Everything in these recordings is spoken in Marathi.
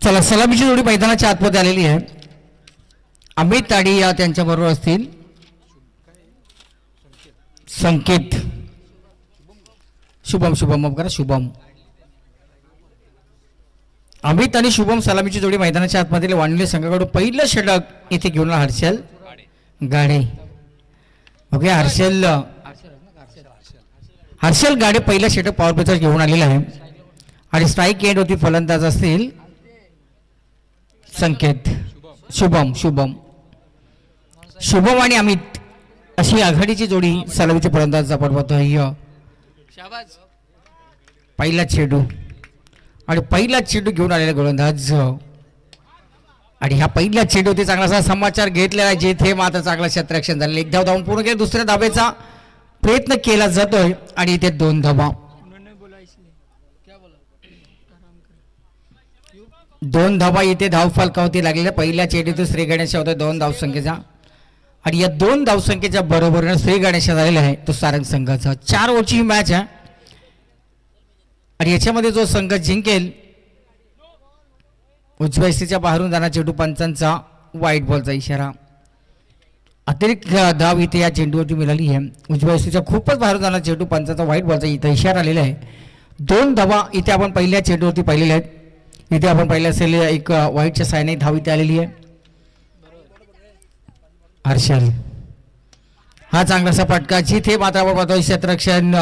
चला, सलामीची जोडी मैदानाच्या आतमध्ये आलेली आहे. अमित ताडी या त्यांच्या बरोबर असतील. संकेत, शुभम शुभम करा शुभम. अमित आणि शुभम सलामीची जोडी मैदानाच्या आतमध्ये वाणिज्य संघाकडून पहिलं षटक इथे घेऊन हर्षल गाडे. ओके, हर्षल गाडे पहिलं षटक पॉवर प्लेचा घेऊन आलेला आहे. आणि स्ट्राईक एंड होती, फलंदाज असतील संकेत. शुभम शुभम शुभम आणि अमित अशी आघाडीची जोडी सलामीचे फलंदाज आपण पाहतोय. पहिला चेंडू आणि पहिला चेंडू घेऊन आलेला गोलंदाज. आणि ह्या पहिल्या चेंडूवरती चांगलासा समाचार घेतलेला आहे, जेथे मात्र चांगला क्षेत्ररक्षण झालेलं. एक धाव धावून पूर्ण केलं. दुसऱ्या धावेचा प्रयत्न केला जातोय आणि इथे 2 धावा. 2 धावा इथे धाव फलकावती लागलेल्या. पहिल्या चेंडूतून श्री गणेश होतोय 2 धावसंख्येचा. आणि या 2 धावसंख्येच्या बरोबरीने श्री गणेश झालेला आहे तो सारंग संघाचा. 4 ओव्हरची ही मॅच आहे आणि याच्यामध्ये जो संघ जिंकेल उजव्या स्थितीच्या बाहेरून जाणार चेंडू, पंचांचा वाईट बॉलचा इशारा. अतिरिक्त धाव इथे या चेंडूवरती मिळाली आहे. उजव्या स्थितीच्या खूपच बाहेरून जाणार चेंडू, पंचांचा वाईट बॉलचा इथे इशारा आलेला आहे. 2 धावा इथे आपण पहिल्या चेंडूवरती पाहिलेल्या आहेत. इथे आपण पाहिलं असेल एक वाईटच्या सायने धाव इथे आलेली आहे. हर्षल हा चांगलासा फटका, जिथे मात्र आपण पाहतोय क्षेत्ररक्षण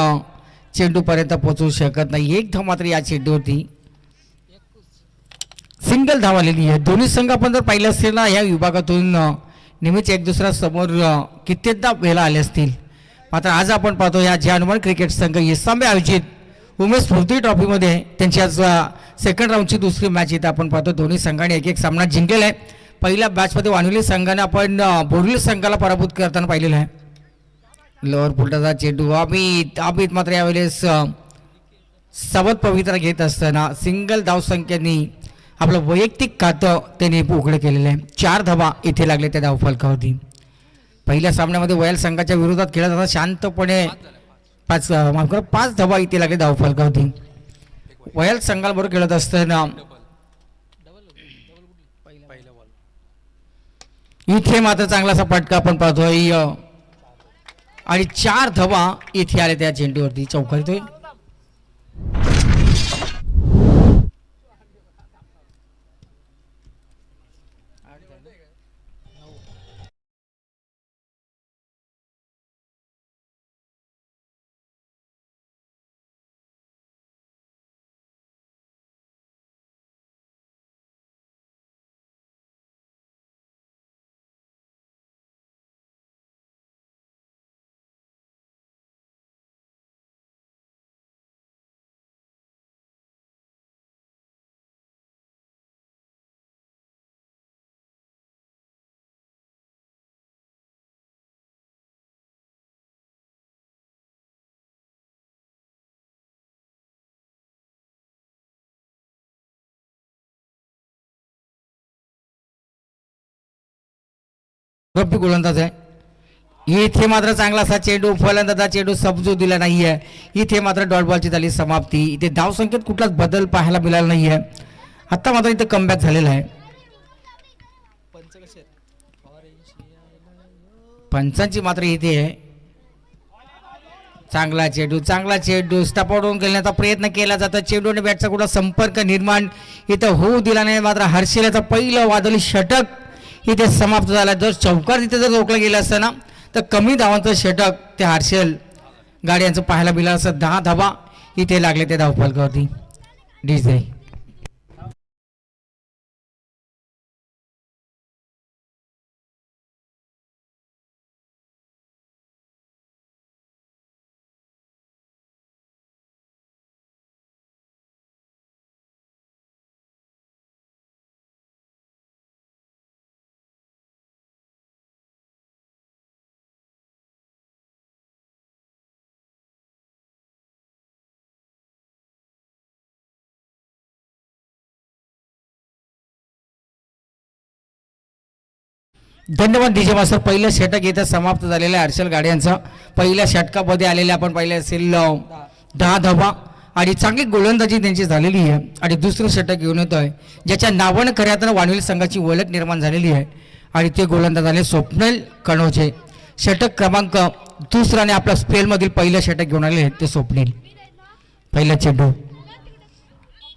चेंडू पर्यंत पोहोचू शकत नाही. एक धाव मात्र या चेंडूवरती सिंगल धाव आलेली आहे. दोन्ही संघ आपण जर पाहिलं असेल ना, या विभागातून नेहमीच एक दुसऱ्या समोर कित्येकदा वेळा आले असतील. मात्र आज आपण पाहतो या जे हनुमान क्रिकेट संघ येसांबे आयोजित उमेश स्फूर्ती ट्रॉफीमध्ये त्यांची आज सेकंड राऊंडची दुसरी मॅच इथे आपण पाहतो. दोन्ही संघाने एक सामना जिंकलेला आहे. पहिल्या मॅचमध्ये वानवली संघाने आपण बोरिवली संघाला पराभूत करताना पाहिलेलं आहे. लोअर पुलटाचा चेंडू, अमित मात्र यावेळेस सावध पवित्रा घेत असताना सिंगल धावसंख्येने आपलं वैयक्तिक खातं त्याने उघडं केलेलं आहे. 4 धावा इथे लागले त्या धाव फलकावरती. पहिल्या सामन्यामध्ये वयल संघाच्या विरोधात खेळत असताना शांतपणे 5 धावा इथे लागले धाव फलकावरती. वयल संघाबरोबर खेळत असताना इथे मात्र चांगलासा फटका आपण पाहतोय आणि 4 धावा इथे आले त्या चेंडूवरती. चौकारीतोय रब्बी गोलंदाज आहे. इथे मात्र चांगला असा चेंडू, फलंदाजा चेंडू समजू दिला नाहीये. इथे मात्र डॉट बॉलची झाली समाप्ती. इथे धावसंख्येत कुठलाच बदल पाहायला मिळाला नाहीये. आता मात्र इथे कमबॅक झालेला आहे. पंचांची मात्र इथे चांगला चेंडू स्टपआउट खेळण्याचा प्रयत्न केला जातो. चेंडू आणि बॅटचा कुठला संपर्क निर्माण इथं होऊ दिला नाही. मात्र हर्षेलाचं पहिलं वादळी षटक इथे समाप्त झाला. जर चौकार तिथे जर रोखला गेला असता ना, तर कमी धावांचं षटक ते हर्षल गाडी यांचं पाहायला मिळालं असं. 10 धावा इथे लागले त्या धावफलकावरती. डिझाई धन्यवाद डीजे मास्टर. पहिलं षटक इथं समाप्त झालेलं आहे हर्षल गाड्यांचं. पहिल्या षटकामध्ये आलेले आपण पाहिले असेल 10 धावा आणि चांगली गोलंदाजी त्यांची झालेली आहे. आणि दुसरं षटक घेऊन येतोय ज्याच्या नावानं खऱ्या अर्थानं वानवली संघाची ओळख निर्माण झालेली आहे आणि ते गोलंदाज झाले स्वप्नील कणोजे. षटक क्रमांक दुसराने आपल्या स्पेलमधील पहिलं षटक घेऊन आले ते स्वप्नील. पहिला चेंडू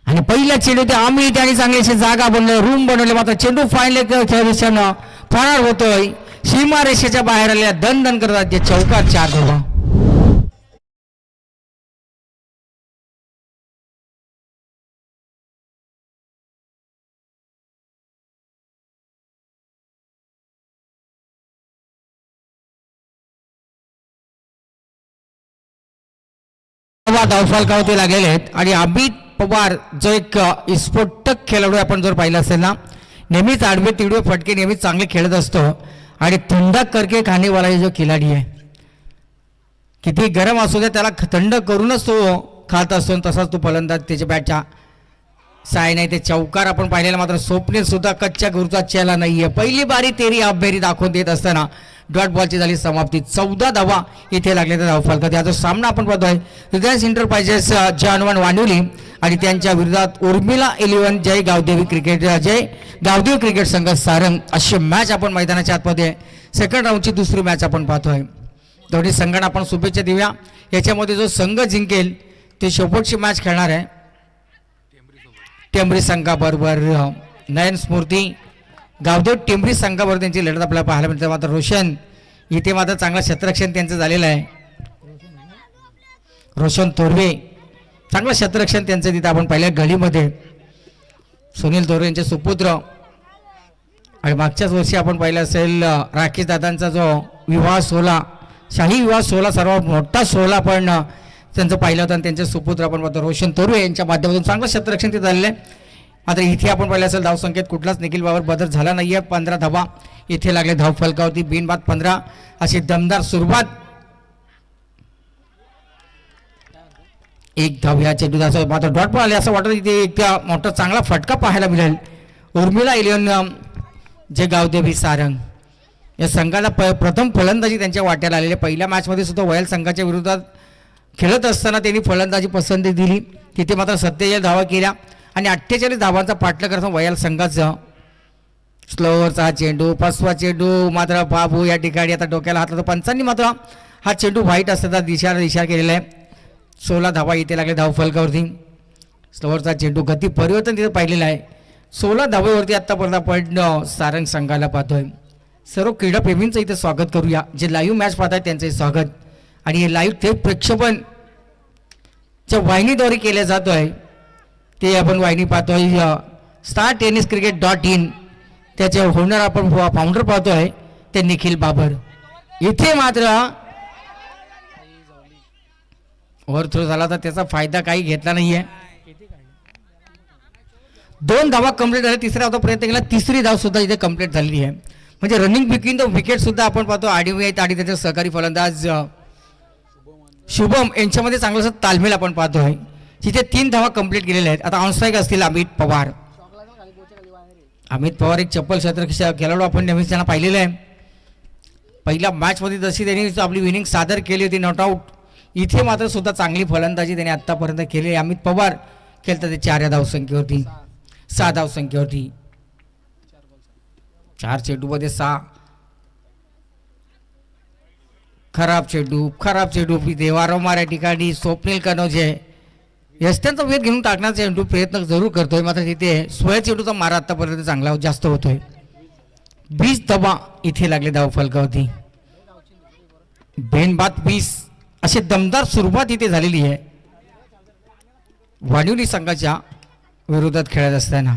आणि पहिल्या चेंडू ते आम्ही त्यांनी चांगली जागा बनवली, रूम बनवले, मात्र चेंडू फायनल दिशेनं फरार होतोय. सीमारेषेच्या बाहेर आलेल्या दन दन करतात ते चौकार 4 धावा. धावफलकावरती लागलेले आहेत आणि अमित पवार जो एक स्फोटक खेळाडू आपण जर पाहिला असेल ना, नेहमीच आडवे तिडवे फटके नेहमीच चांगले खेळत असतो आणि थंड करके खाणेवाला जो खिलाडी आहे, किती गरम असू दे त्याला थंड करूनच तो खात असतो. तसाच तो फलंदाज त्याच्या बॅटच्या साय नाही ते चौकार आपण पाहिलेला. मात्र स्वप्नील सुद्धा कच्च्या गुरुचा चेला नाहीये. पहिली बारी तेरी अभेरी दाखवून देत असताना डॉट बॉलची झाली समाप्ती. 14 धावा इथे लागले तर धावफलकात. याचा सामना आपण पाहतोय रिलायन्स एंटरप्राइजेस जानवन वांडुली आणि त्यांच्या विरोधात उर्मिला 11 जय गावदेवी क्रिकेट संघ सारंग अशी मॅच आपण मैदानाच्या आतमध्ये सेकंड राऊंडची दुसरी मॅच आपण पाहतोय. दोन्ही संघांना आपण शुभेच्छा देऊया. याच्यामध्ये जो संघ जिंकेल ते शेवटची मॅच खेळणार आहे टेंबरी संघाबरोबर. नयन स्मृती गावदेव टेंबरी संघाबरोबर त्यांची लढत आपल्याला पाहायला मिळते. मात्र रोशन इथे मात्र चांगलं क्षेत्ररक्षण त्यांचं झालेलं आहे. रोशन तोरवे चांगलं क्षेत्ररक्षण त्यांचं तिथं आपण पहिल्या गलीमध्ये. सुनील तोरवे यांचे सुपुत्र आणि मागच्याच वर्षी आपण पाहिलं असेल राकेश दादांचा जो विवाह सोहळा, शाही विवाह सोहळा, सर्वात मोठा सोहळा पण त्यांचं पाहिलं होतं आणि त्यांचे सुपुत्र आपण पाहतो रोशन तोरवे यांच्या माध्यमातून चांगलं क्षेत्ररक्षण ते झालेलं आहे. मात्र इथे आपण पाहिलं असेल धावसंख्येत कुठलाच निखिल बाबर बदल झाला नाहीये. 15 धावा इथे लागले धावफलकावरती. बिनबाद 15 अशी दमदार सुरुवात. एक धाव या चेंडूचा मात्र डॉट पण आले असं वाटत. इथे एक मोठा चांगला फटका पाहायला मिळेल. उर्मिला 11 जे गावदेवी सारंग या संघाला प्रथम फलंदाजी त्यांच्या वाट्याला आलेली. पहिल्या मॅचमध्ये सुद्धा वयल संघाच्या विरोधात खेळत असताना त्यांनी फलंदाजी पसंती दिली. तिथे मात्र 47 धावा केल्या आणि 48 धावांचा पाठलाग करताना वयल संघाचा स्लोवरचा चेंडू, 5वा चेंडू मात्र बाबू या ठिकाणी आता डोक्याला हात लावतो. पंचांनी मात्र हा चेंडू व्हाईट असताना दिशा केलेला आहे. 16 धावा इथे लागले धावफलकावरती. स्लोवरचा चेंडू गती परिवर्तन तिथे पाहिलेलं आहे. 16 धावेवरती आत्तापर्यंत आपण सारंग संघाला पाहतोय. सर्व क्रीडाप्रेमींचं इथे स्वागत करूया. जे लाईव्ह मॅच पाहत आहेत त्यांचंही स्वागत. आणि हे लाईव्ह थेट प्रक्षेपण जे वाहिनीद्वारे केलं जातो आहे ते आपण वाहिनी पाहतोय StarTennisCricket.in. त्याचे होणार आपण फाउंडर पाहतोय ते निखिल बाबर. इथे मात्र ओव्हरथ्रो झाला तर त्याचा फायदा काही घेतला नाहीये. 2 धावा कंप्लीट झाल्या. तिसऱ्या धावा प्रयत्न केला. तिसरी धाव सुद्धा इथे कंप्लीट झालेली आहे. म्हणजे रनिंग बिटवीन द विकेट सुद्धा आपण पाहतो आडवी आहेत आणि त्याचे सहकारी फलंदाज शुभम यांच्यामध्ये चांगलं तालमेल आपण पाहतोय. तिथे 3 धावा कंप्लीट केलेल्या आहेत. आता ऑनस्ट्राईक असतील अमित पवार. अमित पवार एक चप्पल क्षेत्र खेळाडू आपण नेहमीच त्यांना पाहिलेलं आहे. पहिल्या मॅचमध्ये जशी त्यांनी आपली विनिंग सादर केली होती नॉट आऊट, इथे मात्र सुद्धा चांगली फलंदाजी त्यांनी आत्तापर्यंत केली आहे. अमित पवार खेळतात ते 4 धावसंख्येवरती, 6 धावसंख्येवरती. 4 चेंडूमध्ये 6. खराब चेंडू इथे वारंवार या ठिकाणी स्वप्नील कनोजे यष्ट्यांचा वेध घेऊन टाकण्याचा चेंडू प्रयत्न जरूर करतोय. मात्र तिथे स्वय चेंडूचा मारा आतापर्यंत चांगला जास्त होतोय. 20 धावा इथे लागले धावफलकावरती. बेनबाद 20 अशी दमदार सुरुवात इथे झालेली आहे वाणिवली संघाच्या विरोधात खेळत असताना.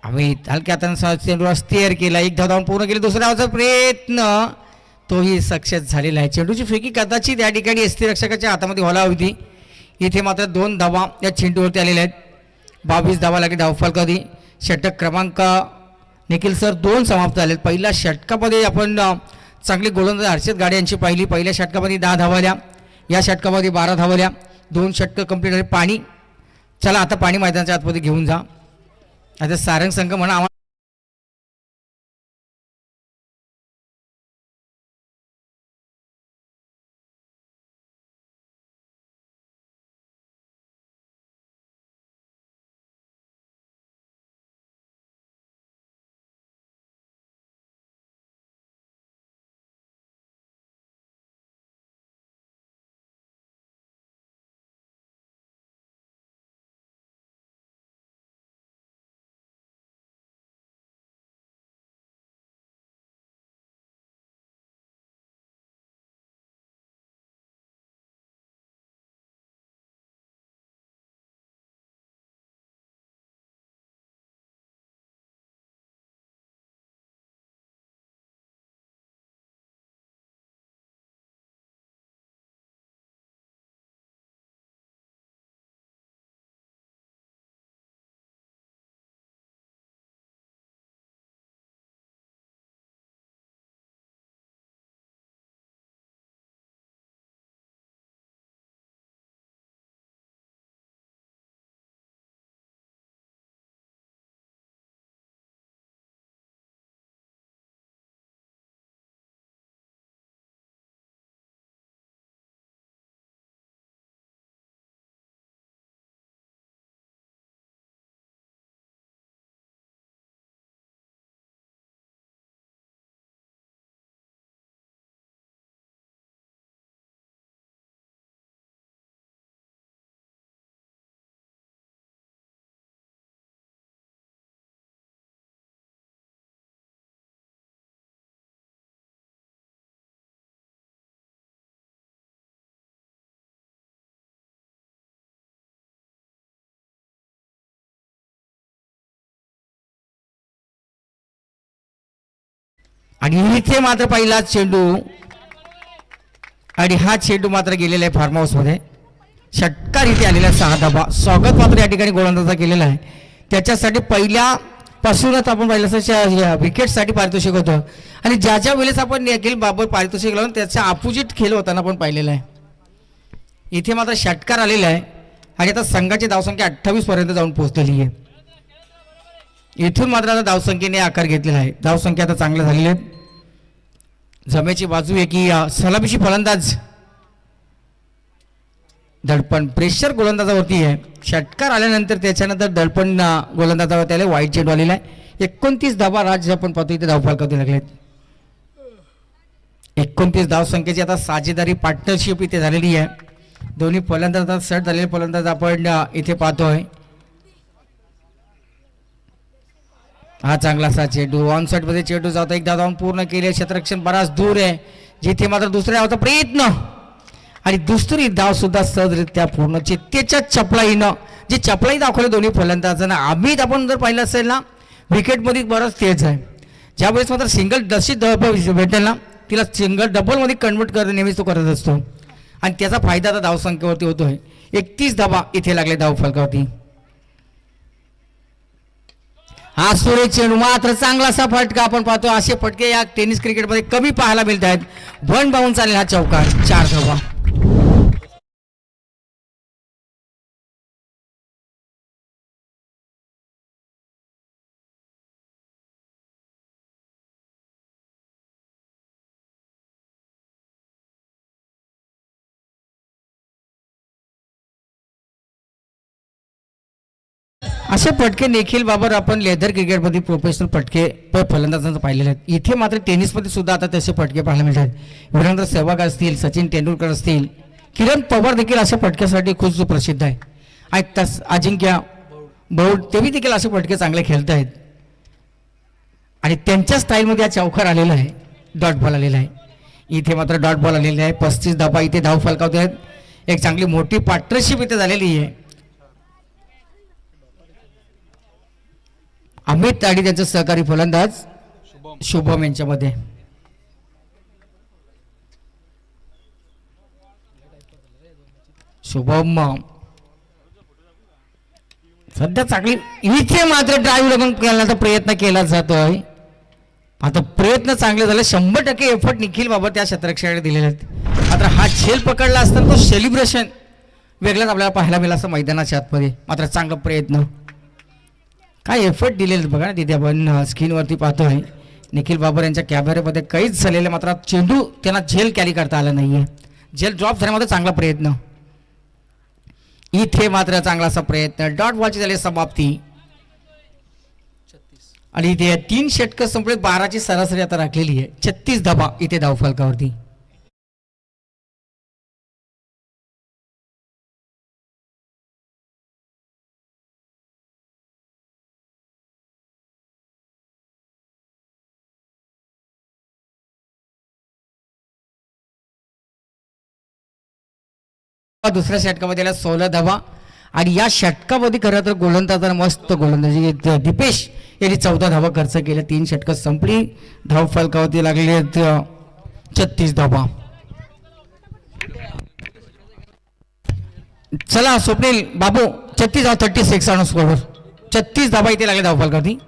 अमित हलक्या हाताने चेंडूला स्टेअर केला. 1 धाव धावून पूर्ण केली. दुसऱ्या धावाचा प्रयत्न तोही सक्सेस झालेला आहे. चेंडूची फेकी कदाचित या ठिकाणी यष्टीरक्षकाच्या हातामध्ये व्हायला होती. इथे मात्र 2 धावा या चेंडूवरती आलेल्या आहेत. 22 धावा लागली धावफलकावरती. षटक क्रमांक निखिल सर 2 समाप्त झालेत. पहिल्या षटकामध्ये आपण चांगली गोलंदाज हर्षद गाडे यांची पाहिली. पहिल्या षटकामध्ये 10 धावल्या. या षटकामध्ये 12 धावल्या. 2 षटकं कंप्लीट झाली. पाणी चला आता पाणी मैदानाच्या आतमध्ये घेऊन जा. आता सारंग संघ म्हणा आणि इथे मात्र पहिला चेंडू आणि हा चेंडू मात्र गेलेला आहे फार्म हाऊसमध्ये. षटकार इथे आलेला आहे 6 धाबा. स्वागत मात्र या ठिकाणी गोलंदाजा केलेला आहे. त्याच्यासाठी पहिल्यापासूनच आपण पाहिलं विकेटसाठी पारितोषिक होतं आणि ज्या वेळेस आपण निखिल बाबर पारितोषिक लावून त्याच्या अपोजिट खेळ होताना आपण पाहिलेला आहे. इथे मात्र षटकार आलेला आहे आणि आता संघाची धावसंख्या 28 पर्यंत जाऊन पोहोचलेली आहे. इथून मात्र आता धावसंख्येने आकार घेतलेला आहे. धावसंख्या आता चांगल्या झालेली आहे. जमेची बाजू आहे की सलामीची फलंदाज दडपण प्रेशर गोलंदाजावरती आहे. षटकार आल्यानंतर त्याच्यानंतर दडपण गोलंदाजावरती आले. वाईट चेंडू आलेला आहे. 29 धाबा राज्य आपण पाहतो इथे धावफलकावरती लागलेत. 29 धावसंख्येची आता साजेदारी पार्टनरशिप इथे झालेली आहे. दोन्ही फलंदाज आता सेट झालेले फलंदाज आपण इथे पाहतोय. हा चांगलासा चेंडू ऑन साइड मध्ये चेंडू जातो. एकदा धावून पूर्ण केले. क्षेत्ररक्षण बराच दूर आहे. जिथे मात्र दुसऱ्या धावचा प्रयत्न आणि दुसरी धाव सुद्धा सहजरित्या पूर्ण. चित्तेच्या चपलाईनं जी चपलाई दाखवली दोन्ही फलंदाजांना. अमित आपण जर पाहिलं असेल ना विकेटमध्ये बरंच तेज आहे. ज्यावेळेस मात्र सिंगल दशी भेटेल ना तिला सिंगल डबलमध्ये कन्वर्ट करत नेहमीच तो करत असतो आणि त्याचा फायदा आता धावसंख्येवरती होतोय. 31 धावा इथे लागले धावफलकावरती. हा सुरेख चेंडू मात्र चांगलासा फटका आपण पाहतो. असे फटके या टेनिस क्रिकेटमध्ये कमी पाहायला मिळत आहेत. 1 बाउंड चालेल हा चौकार. 4 धावा. असे फटके निखिल बाबर आपण लेदर क्रिकेटमध्ये प्रोफेशनल फटके फलंदाजांचं पाहिलेले आहेत. इथे मात्र टेनिसमध्ये सुद्धा आता तसे फटके पाहायला मिळतात. वीरेंद्र सहवाग असतील, सचिन तेंडुलकर असतील, किरण पवार देखील अशा फटक्यासाठी खूप प्रसिद्ध आहे. आणि तस अजिंक्य बौड तेही देखील असे फटके चांगले खेळत आहेत आणि त्यांच्या स्टाईलमध्ये हा चौकार आलेला आहे. डॉट बॉल आलेला आहे. इथे मात्र डॉट बॉल आलेला आहे. 35 धावा इथे धाव फलकावत आहेत. एक चांगली मोठी पार्टनरशिप इथे झालेली आहे. अमित आणि त्यांचे सहकारी फलंदाज शुभम यांच्यामध्ये. शुभम सध्या चांगली इथे मात्र ड्राईव्ह लागून करण्याचा प्रयत्न केला जातोय. आता प्रयत्न चांगले झाले. 100% एफर्ट निखिल बाबा त्या क्षेत्ररक्षकाने दिलेले आहेत. मात्र हा झेल पकडला असताना तो सेलिब्रेशन वेगळाच आपल्याला पाहायला मिळाला असं मैदानाच्या आतमध्ये. मात्र चांगला प्रयत्न काय एफर्ट दिलेले बघा ना तिथे आपण स्क्रीनवरती पाहतोय. निखिल बाबर यांच्या कॅमेऱ्यामध्ये काहीच झालेलं मात्र चेंडू त्यांना झेल कॅरी करता आला नाहीये. झेल ड्रॉप झाल्यामध्ये चांगला प्रयत्न. इथे मात्र चांगलासा प्रयत्न. डॉट बॉलची झाली समाप्ती आणि इथे 3 षटकं संपले. 12ची सरासरी आता राखलेली आहे. 36 धावा इथे धावफलकावरती. दुसऱ्या षटकामध्ये 16 धावा आणि या षटकामध्ये खरं तर गोलंदाजांना मस्त गोलंदाजी दीपेश यांनी 14 धावा खर्च केल्या. 3 षटकं संपली. धाव फलकावरती लागले 36 धावा. चला स्वप्नील बाबू 36 धावा 36 ऑन स्कोअरवर 36 धावा इथे लागले धाव फलकावरती.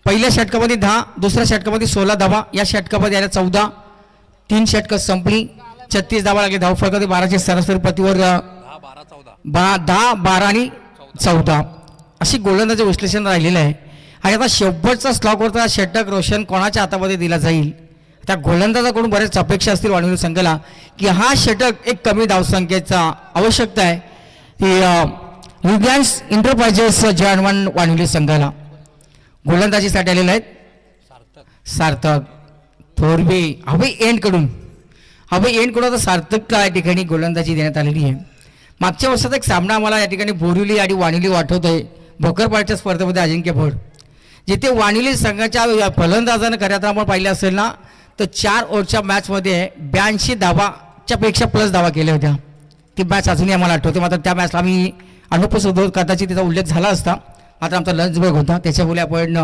पहिल्या षटकामध्ये 10, दुसऱ्या षटकामध्ये 16 धावा. या षटकामध्ये आल्या 14. 3 षटकं संपली. 36 धावा लागले धाव फलकावरती. 12ची सरासरी पतीवर 10, 12 आणि 14 अशी गोलंदाजी विश्लेषण राहिलेलं आहे. आणि आता शेवटचा स्लॉकवरचा षटक रोशन कोणाच्या हातामध्ये दिला जाईल. त्या गोलंदाजाकडून बऱ्याच अपेक्षा असतील वाणिवली संघाला की हा षटक एक कमी धावसंख्येचा आवश्यकता आहे ती रिलायन्स एंटरप्राइजेस जर्मन वाणिवली संघाला. गोलंदाजीसाठी आलेले आहेत सार्थक थोरवे हवे एंडकडून. हवे एंडकडून आता सार्थकला या ठिकाणी गोलंदाजी देण्यात आलेली आहे. मागच्या वर्षात एक सामना आम्हाला या ठिकाणी बोरिवली आणि वाणिवली वाटवतोय भोकरपाडच्या स्पर्धेमध्ये अजिंक्यपद, जिथे वाणिवली संघाच्या फलंदाजानं खऱ्या तर आपण पाहिलं असेल ना तर 4 ओव्हरच्या मॅचमध्ये 82 धावाच्या पेक्षा प्लस धावा केल्या होत्या. ती मॅच अजूनही आम्हाला आठवते. मात्र त्या मॅचला आम्ही अनुपस्थित होतो. कदाचित त्याचा उल्लेख झाला असता. मात्र आमचा लंच ब्रेक होता त्याच्यामुळे आपण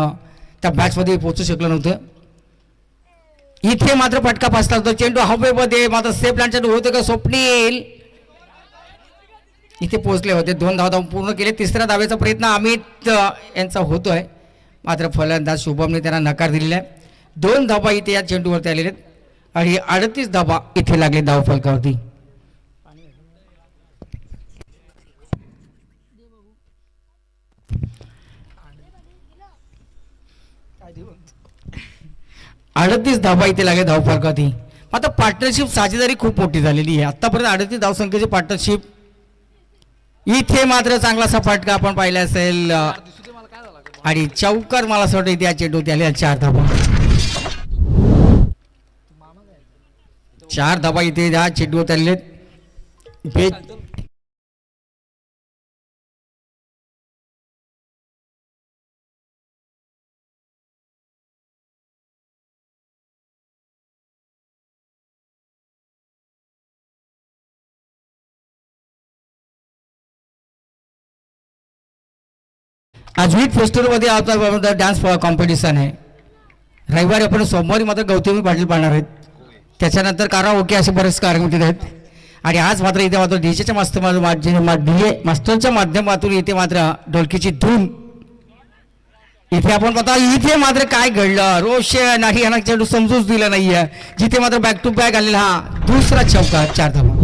त्या मॅचमध्ये पोहोचू शकलं नव्हतं. इथे मात्र फटका फसला होता. चेंडू हवेमध्ये मात्र सेफ लाईनच्या होतं का स्वप्नील इथे पोहोचले होते. 2 धावा पूर्ण केले. तिसऱ्या धावेचा प्रयत्न अमित यांचा होतोय, मात्र फलंदाज शुभमने त्यांना नकार दिलेला आहे. 2 धावा इथे या चेंडूवरती आलेले आहेत आणि 38 धावा इथे लागले धाव फलकावरती. अडतीस धावा इथे लागले धाव फलकावरती. आता पार्टनरशिप साझेदारी खूप मोठी झालेली आहे. आतापर्यंत 38 धावसंख्येची पार्टनरशिप. इथे मात्र चांगलासा फटका आपण पाहिला असेल आणि चौकार मला असं वाटतं इथे या चेंडूवरती आले. 4 धावा. 4 धावा इथे या चेंडूवरती आलेले. आजवीत फेस्टिवलमध्ये आता डान्स कॉम्पिटिशन आहे. रविवारी आपण सोमवारी मात्र गौतमी पाटील पाहणार आहेत. त्याच्यानंतर काराओके असे बरेच कार्यक्रम आहेत. आणि आज मात्र इथे मात्र डीजेच्या मास्टरच्या माध्यमातून इथे मात्र ढोलकीची धूम. इथे आपण पाहता इथे मात्र काय घडलं. रोशन नाही यांना चेंडू समजूच दिला नाहीये. जिथे मात्र बॅक टू बॅक आलेला हा दुसरा चौकार. 4 धावा.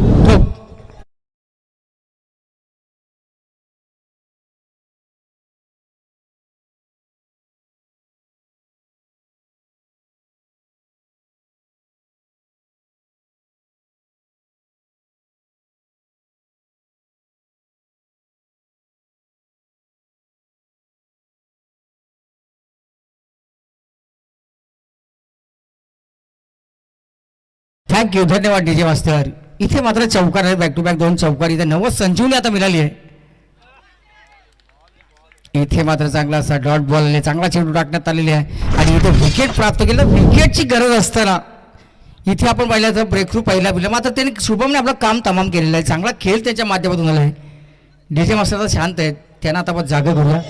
थँक्यू, धन्यवाद डीजे मास्टर. इथे मात्र चौकार आहे. बॅक टू बॅक 2 चौकार. इथे 90 संजीवनी आता मिळाली आहे. इथे मात्र चांगला असा डॉट बॉल चांगला चेंडू टाकण्यात आलेले आहे आणि इथे विकेट प्राप्त केलं. विकेटची गरज असताना इथे आपण पाहिलं तर ब्रेक थ्रू पहिला पिला. मात्र त्यांनी शुभमने आपलं काम तमाम केलेलं आहे. चांगला खेळ त्यांच्या माध्यमातून आला आहे. डीजे मास्टर शांत आहेत, त्यांना आता आपण जागा करूया.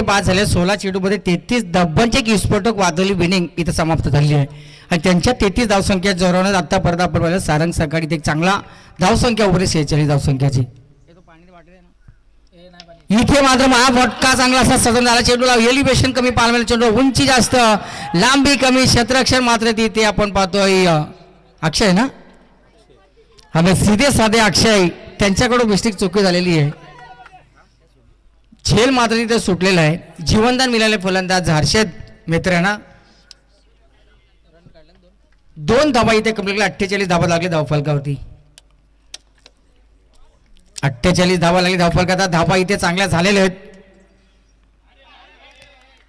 बाद झाले. 16 चेंडूमध्ये 33 धावांचे एक विस्फोटक वादळी विनिंग इथे समाप्त झाली आहे आणि त्यांच्या 33 धावसंख्या जोरावण्यात आतापर्यंत आपण पाहिलं सारंग सकाळी एक चांगला धावसंख्या उभे 46 धावसंख्याची. इथे मात्र महाफटका चांगला असा सजून झाला. चेंडूला एलिव्हेशन कमी पालमेल चेंडू, उंची जास्त, लांबी कमी, क्षेत्ररक्षण मात्र तिथे आपण पाहतोय अक्षय ना हमें सीधे साधे अक्षय त्यांच्याकडून मिस्टेक चुकी झालेली आहे. झेल मात्र तिथे सुटलेला आहे. जीवनदान मिळाले फलंदाज हर्षद मित्रांना. 2 धावा इथे कंप्लीट. 48 धावा लागले धावफलकावरती. 48 धावा लागली धावफलकात. धावा इथे चांगल्या झालेल्या आहेत.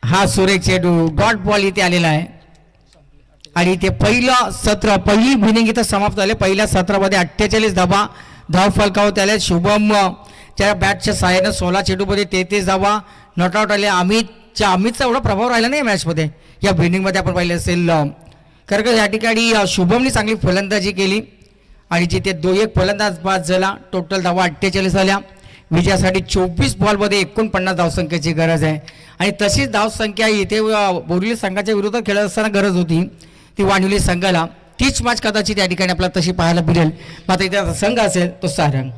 हा सुरेख चेंडू डॉट बॉल इथे आलेला आहे आणि इथे पहिलं सत्र पहिली इनिंग इथं समाप्त झाले. पहिल्या सत्रामध्ये 48 धावा धावफलकावरती आले. शुभम त्या बॅटच्या सहाय्यानं 16 चेंडूमध्ये 33 धावा नॉट आउट आले. अमितचा एवढा प्रभाव राहिला नाही मॅचमध्ये. या विनिंगमध्ये आपण पाहिलं असेल कारण का या ठिकाणी शुभमने चांगली फलंदाजी केली आणि जिथे 1 फलंदाज बाद झाला. टोटल धावा 48 झाल्या. विजयासाठी 24 बॉलमध्ये 49 धावसंख्येची गरज आहे आणि तशीच धावसंख्या इथे बोरिवली संघाच्या विरोधात खेळत असताना गरज होती ती वाणिवली संघाला. तीच मॅच कदाचित या ठिकाणी आपल्याला तशी पाहायला मिळेल. मात्र इथे संघ असेल तो सारंग.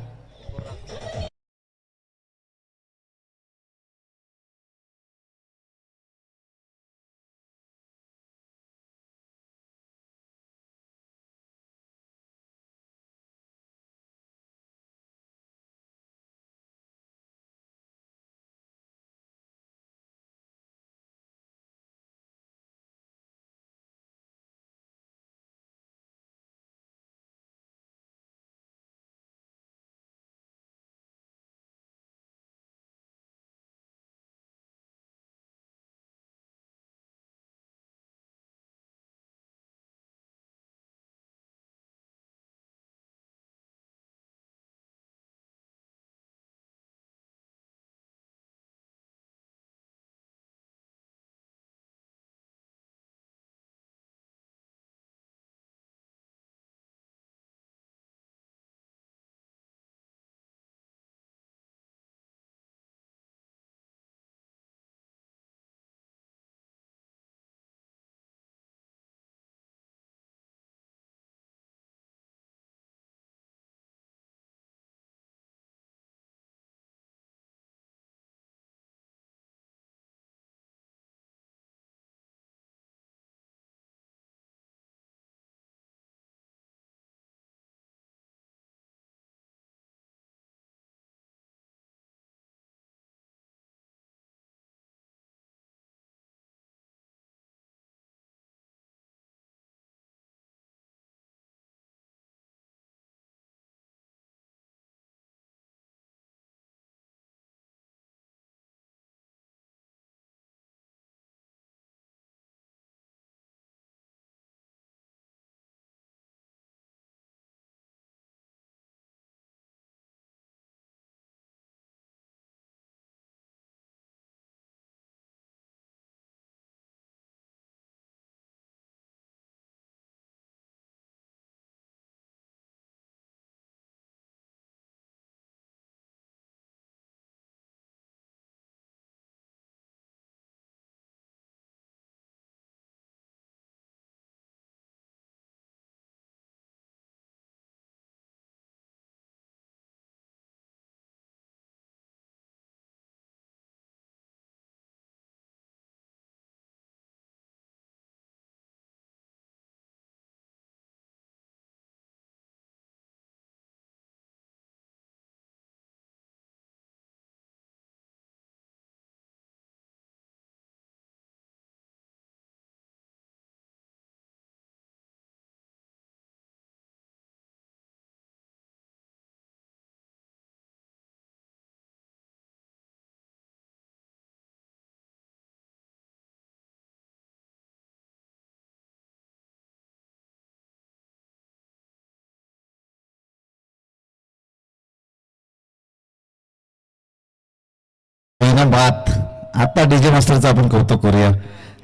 बात. आता डीजे मास्टरचं आपण कौतुक करूया.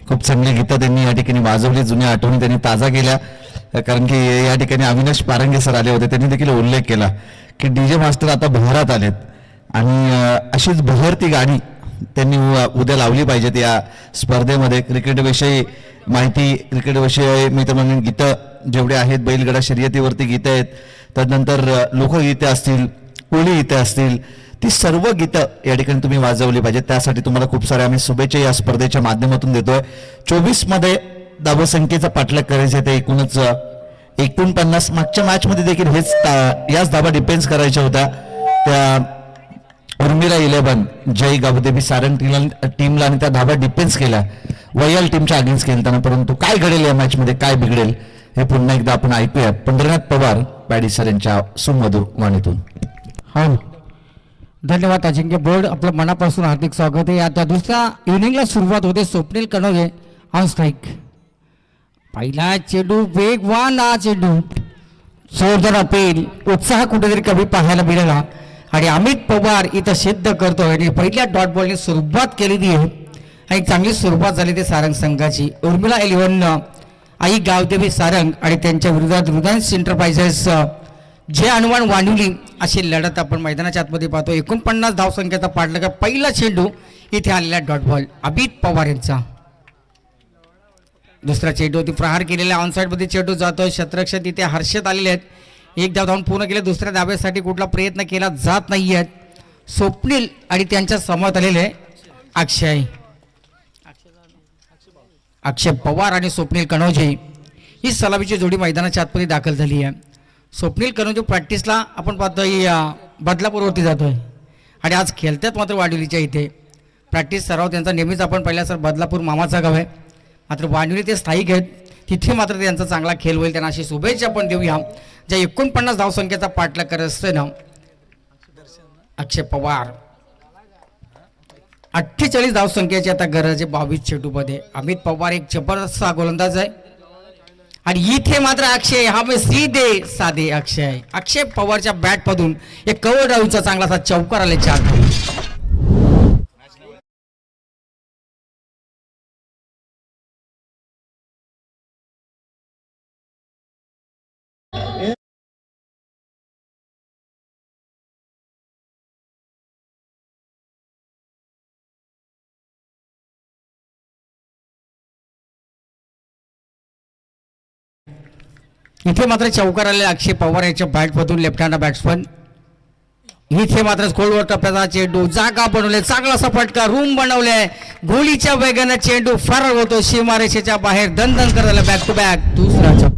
खूप चांगली गीतं त्यांनी या ठिकाणी वाजवली, जुन्या आठवणी त्यांनी ताजा केल्या. कारण की या ठिकाणी अविनाश पारंगे सर आले होते, त्यांनी देखील उल्लेख केला की डीजे मास्टर आता बहरात आलेत आणि अशीच बहरती गाणी त्यांनी उद्या लावली पाहिजेत या स्पर्धेमध्ये. क्रिकेटविषयी माहिती, क्रिकेटविषयी मित्रमंडळी गीतं जेवढे आहेत, बैलगाडा शर्यतीवरती गीतं आहेत, त्यानंतर लोकगीते असतील, कोळी गीते असतील, ती सर्व गीतं या ठिकाणी तुम्ही वाजवली पाहिजेत. त्यासाठी तुम्हाला खूप साऱ्या आम्ही शुभेच्छा या स्पर्धेच्या माध्यमातून देतोय. 24 मध्ये धावसंख्येचा पाठलाग करायचे ते एकूणच 49. मागच्या मॅचमध्ये देखील याच धाबा डिफेन्स करायच्या होत्या. त्या उर्मिला 11 जय गावदेवी सारंग टीमला आणि त्या धाबा डिफेन्स केल्या, वयाल टीमच्या अगेन्स्ट खेळताना. परंतु काय घडेल या मॅचमध्ये, काय बिघडेल हे पुन्हा एकदा आपण ऐकूयात पंढरीनाथ पवार पॅडी सर यांच्या सुमधुर वाणीतून. हो, धन्यवाद अजिंक्य बोर्ड, आपलं मनापासून हार्दिक स्वागत आहे. आता दुसऱ्या इनिंगला सुरुवात होते. Swapnil Kanoje on strike. पहिला चेंडू वेगवान, हा चेंडू जोरदार अपील, उत्साह कुठेतरी कमी पाहायला मिळाला आणि अमित पवार इथं सिद्ध करतोय आणि पहिल्या डॉट बॉलने सुरुवात केलेली आहे आणि चांगली सुरुवात झाली ते सारंग संघाची. उर्मिला 11 आई गावदेवी सारंग आणि त्यांच्या विरोधात रुदान्स एंटरप्राइजेस जे अनुमान वांडुली अशी लढत आपण मैदानाच्या आतमध्ये पाहतो. 49 धावसंख्येचा पाठलाग. पहिला चेंडू इथे आलेला डॉट बॉल अमित पवार यांचा. दुसरा चेंडू ती प्रहार केलेला ऑनसाईडमध्ये चेंडू जातोय. शतरक्षक तिथे हर्षद आलेले आहेत. एक धाव धावून पूर्ण केले. दुसऱ्या धाब्यासाठी कुठला प्रयत्न केला जात नाही आहेत. स्वप्नील आणि त्यांच्या समोर आलेले अक्षय पवार आणि स्वप्नील कनोजे ही सलामीची जोडी मैदानाच्या आतमध्ये दाखल झाली आहे. स्वप्नील कनोजे प्रॅक्टिसला आपण पाहतोय बदलापूरवरती जातोय आणि आज खेळतात मात्र वाडोलीच्या इथे. प्रॅक्टिस सराव त्यांचा नेहमीच आपण पाहिला सर बदलापूर मामाचा गाव आहे, मात्र वाडोली ते स्थायिक आहेत, तिथे मात्र त्यांचा चांगला खेळ होईल. त्यांना अशी शुभेच्छा आपण देऊया. ज्या 49 धावसंख्येचा पाठलाग करत असते ना अक्षय पवार. 48 धावसंख्येची आता गरज आहे 22 चेंडूमध्ये. अमित पवार एक जबरदस्त गोलंदाज आहे आणि इथे मात्र अक्षय हा सीधे साधे अक्षय पवारच्या बॅटमधून एक कव्हर ड्राईव्हचा चांगलासा चौकार आले 4 धावा. इथे मात्र चौकार आले अक्षय पवार याच्या बॅटमधून लेफ्ट हँड बॅट्समन. इथे मात्र खोलवर टप्प्याचा चेंडू जागा बनवले, चांगला असा फटका रूम बनवले, गोळीच्या वेगाने चेंडू फरार होतो सीमारेषेच्या बाहेर. दणदण करायला बॅक टू बॅक दुसरा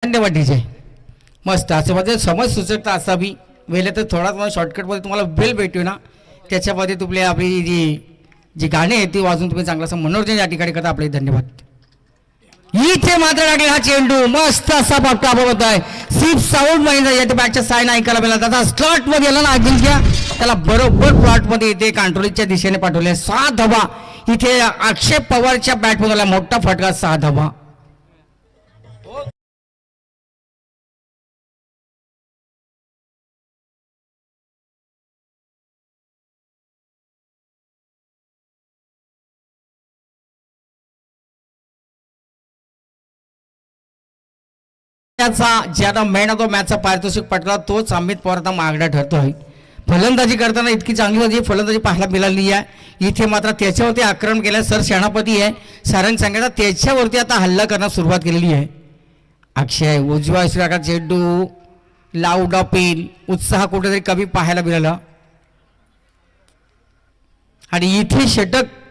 धन्यवाद डीजे. मस्त असं मध्ये समज सुचकता असावी वेळ तर थोडा तुम्हाला शॉर्टकटमध्ये तुम्हाला बेल भेटू ना, त्याच्यामध्ये तुमले आपली जी गाणी आहेत ती वाजून तुम्ही चांगलं असं मनोरंजन या ठिकाणी करता. आपले धन्यवाद. इथे मात्र लागले हा चेंडू मस्त असा फटका होत आहे. सीप साऊंड मध्ये या बॅटच्या साईन ऐकायला मिळाला. त्याचा स्लॉट मध्ये आला ना अजिंक्य, त्याला बरोबर प्लॉट मध्ये इथे कांट्रोलीच्या दिशेने पाठवले. 6 धावा इथे अक्षय पवारच्या बॅटमध्ये मोठा फटका 6 धावा. ज्याला मॅन ऑफ द मॅचचा पारितोषिक पटला तोच अमित पवारचा मागणा ठरतोय. फलंदाजी करताना इतकी चांगली फलंदाजी पाहायला मिळाली आहे. इथे मात्र त्याच्यावरती आक्रमण केलं. सर सेनापती आहे सारंग सांगायचा, त्याच्यावरती आता हल्ला करण्यास सुरुवात केलेली आहे. अक्षय उजव्या श्रीराका चेंडू लाऊड अपील, उत्साह कुठेतरी कमी पाहायला मिळाला आणि इथे षटक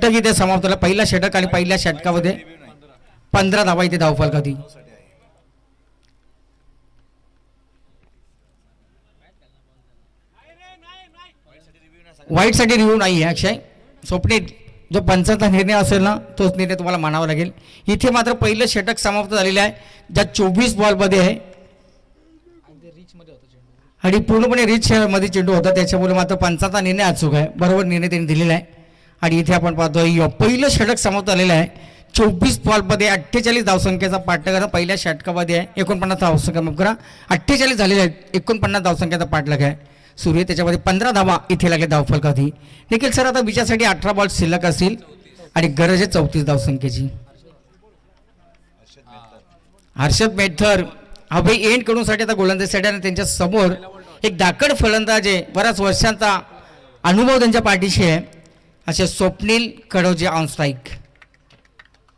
इथे समाप्त झाला. पहिला षटक आणि पहिल्या षटकामध्ये 15 धावा इथे धावफलक होती. वाईट साठी रिव्ह्यू नाही आहे. अक्षय स्वप्नील जो पंचांचा निर्णय असेल ना तोच निर्णय तुम्हाला मानावा लागेल. इथे मात्र पहिलं षटक समाप्त झालेलं आहे, ज्या 24 बॉलमध्ये आहे आणि पूर्णपणे रिच मध्ये चेंडू होता, त्याच्यामुळे मात्र पंचांचा निर्णय अचूक आहे, बरोबर निर्णय त्यांनी दिलेला आहे. आणि इथे आपण पाहतोय पहिलं षटक समाप्त झालेलं आहे. 24 बॉलमध्ये 48 धावसंख्येचा पाठलाग आहे. पहिल्या षटकामध्ये आहे 49 धावसंख्या, माफ करा 48 झालेले आहेत, 49 धावसंख्येचा पाठलाग आहे. सूर्य त्याच्यामध्ये 15 धावा इथे लागले धावफलकावधी. निखिल सर, आता विजयासाठी 18 बॉल शिल्लक असतील आणि गरज आहे 34 धावसंख्येची. हर्षद मेथर अभय एंड कडूनसाठी आता गोलंदाजीसाठी आणि त्यांच्या समोर एक दाकड फलंदाज आहे, बऱ्याच वर्षांचा अनुभव त्यांच्या पाठीशी आहे, असे स्वप्नील कडवजे ऑन स्ट्राईक.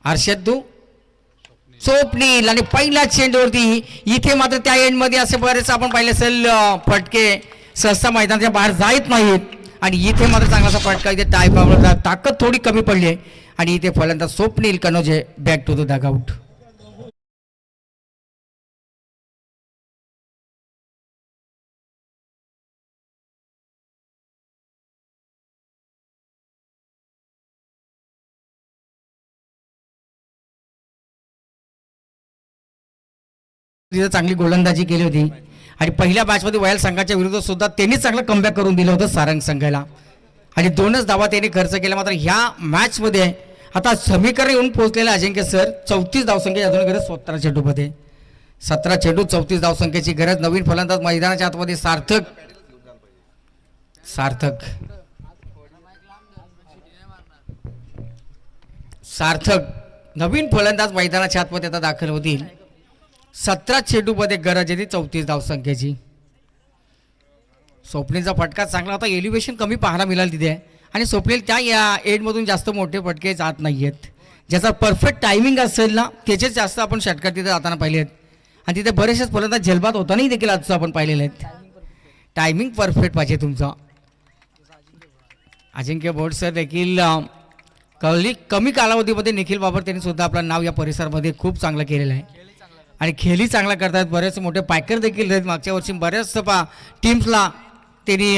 हर्षद तू स्वप्नील आणि पहिल्या चेंडूवरती इथे मात्र त्या एंडमध्ये असे बरेच आपण पाहिले असेल फटके सहसा मैदानाच्या बाहेर जात नाहीत आणि इथे मात्र चांगलासा फटका, इथे टाय पावला, ताकद थोडी कमी पडली आहे आणि इथे फलंदाज Swapnil Kanoje back to the dugout. तिथे चांगली गोलंदाजी केली होती आणि पहिल्या मॅचमध्ये वयल संघाच्या विरुद्ध सुद्धा त्यांनी चांगलं कमबॅक करून दिलं होतं सारंग संघाला आणि 2च धावा त्यांनी खर्च केला. मात्र ह्या मॅचमध्ये आता समीकरण येऊन पोहोचलेले अजिंक्य सर 34 धावसंख्या अजून गरज 17 चेंडूमध्ये, 17 चेंडू 34 धावसंख्येची गरज. नवीन फलंदाज मैदानाच्या आतमध्ये सार्थक नवीन फलंदाज मैदानाच्या आतमध्ये आता दाखल होतील. 17 चेंडूमध्ये गरज आहे 34 धावसंख्येची. स्वप्नीलचा फटका चांगला होता, एलिव्हेशन कमी पाहायला मिळालं तिथे आणि स्वप्नील त्या या एंडमधून जास्त मोठे फटके जात नाही आहेत. ज्याचा परफेक्ट टायमिंग असेल ना त्याचेच जास्त आपण षटकार तिथे जाताना पाहिले आहेत आणि तिथे बरेचसेच फलंदाज झेलबाद होतानाही देखील आजचं आपण पाहिलेले आहेत. टायमिंग परफेक्ट पाहिजे तुमचा. अजिंक्य बोर्ड सर देखील कमी कालावधीमध्ये निखिल बाबर त्यांनी सुद्धा आपलं नाव या परिसरामध्ये खूप चांगलं केलेलं आहे आणि खेळही चांगला करतात. बरेच मोठे पॅकर देखील आहेत, मागच्या वर्षी बऱ्याच टीम्सला त्यांनी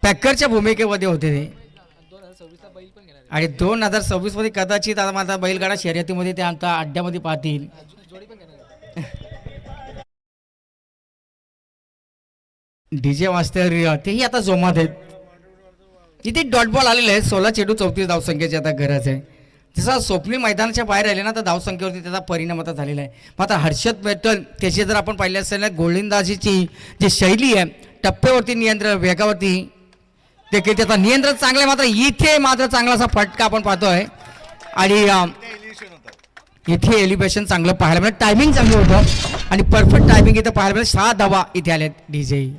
पॅकरच्या भूमिकेमध्ये होते ते आणि 2026 मध्ये कदाचित आता माझा बैलगाडा शर्यतीमध्ये ते आता अड्ड्यामध्ये पाहतील. डीजे मास्टर तेही आता जोमात आहेत. इथे डॉट बॉल आलेले आहेत. 16 चेंडू 34 धावसंख्येची आता गरज आहे. जसा स्वप्नील मैदानाच्या बाहेर राहिले ना तर धावसंख्येवरती त्याचा परिणाम आता झालेला आहे. मात्र हर्षद मेटल त्याची जर आपण पाहिले असेल ना गोलंदाजीची जी शैली आहे, टप्प्यावरती नियंत्रण, वेगावरती देखील त्याचा नियंत्रण चांगलं आहे. मात्र इथे मात्र चांगलासा फटका आपण पाहतोय आणि इथे एलिव्हेशन चांगलं पाहायला मिळेल, टायमिंग चांगलं होतं आणि परफेक्ट टायमिंग इथं पाहायला मिळेल. 6 धावा इथे आल्यात डीजे.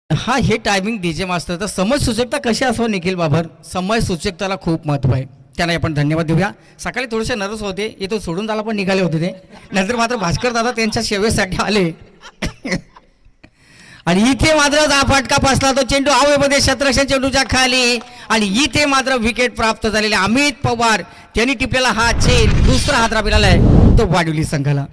हा हे टायमिंग डीजे मास्टरचा समज सूचकता कशी असावं निखिल बाबर, समज सूचकताला खूप महत्व आहे. त्यांना आपण धन्यवाद देऊया. सकाळी थोडेसे नर्वस होते, इथं सोडून त्याला पण निघाले होते ते, नंतर मात्र भास्कर दादा त्यांच्या सेवेसाठी आले आणि इथे मात्र फटका बसला, तो चेंडू हवेमध्ये शतरक्षण चेंडूच्या खाली आणि इथे मात्र विकेट प्राप्त झालेले अमित पवार त्यांनी टिपलेला हा चेंड दुसरा हात राबिलेला आहे तो वाढवली संघाला.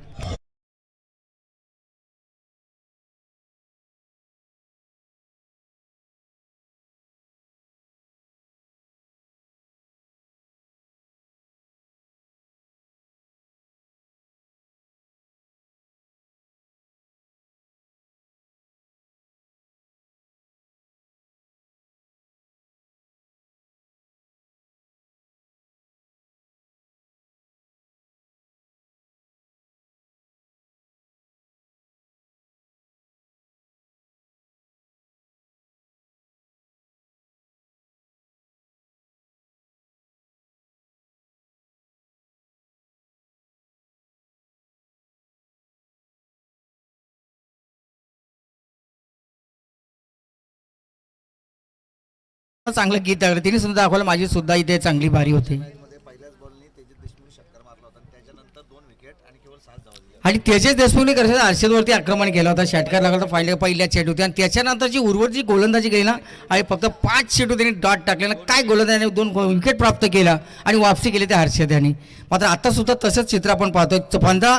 चांगलं गीत आहे, तिने सुद्धा दाखवलं, माझी सुद्धा इथे चांगली बारी होती. पहिल्याच बॉलनी तेजस देशमुख षटकार मारला होता त्याच्यानंतर 2 विकेट आणि केवळ 7 धावा दिल्या. आणि तेजस देशमुखने कसं हर्षदवरती आक्रमण केलं होतं, षटकार लागला होता पहिल्या चेंडूत आणि त्याच्यानंतर जी उर्वरित जी गोलंदाजी केली ना आणि फक्त 5 चेंडू त्यांनी डॉट टाकले ना, काय गोलंदाजाने 2 विकेट प्राप्त केला आणि वापसी केली त्या हर्षद यांनी. मात्र आता सुद्धा तसंच चित्र आपण पाहतोय. 15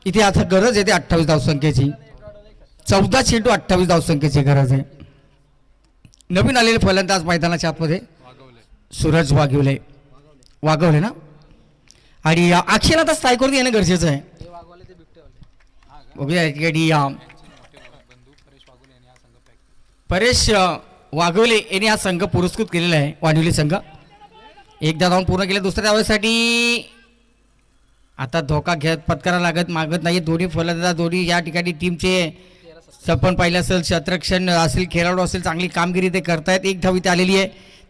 इथे आता गरज येते 28 धावसंख्येची. 14 चेंडू 28 धावसंख्येची गरज आहे. नवीन आलेले फलंदाज मैदानाच्या आतमध्ये सूरज वागवले ना, आणि अक्षयला आता स्ट्राईकवरती येणं गरजेचं आहे. बघूया परेश वाघोले यांनी हा संघ पुरस्कृत केलेला आहे. वाढवली संघ एकदा धावून पूर्ण केले. दुसऱ्या धावेसाठी आता धोका पत्करावा मागत नाही. दोन्ही फलंदाज दोन्ही या ठिकाणी टीमचे आपण पाहिलं असेल, क्षेत्ररक्षण असेल, खेळाडू असेल, चांगली कामगिरी ते करतायत. 1 धाव इथे आलेली आहे.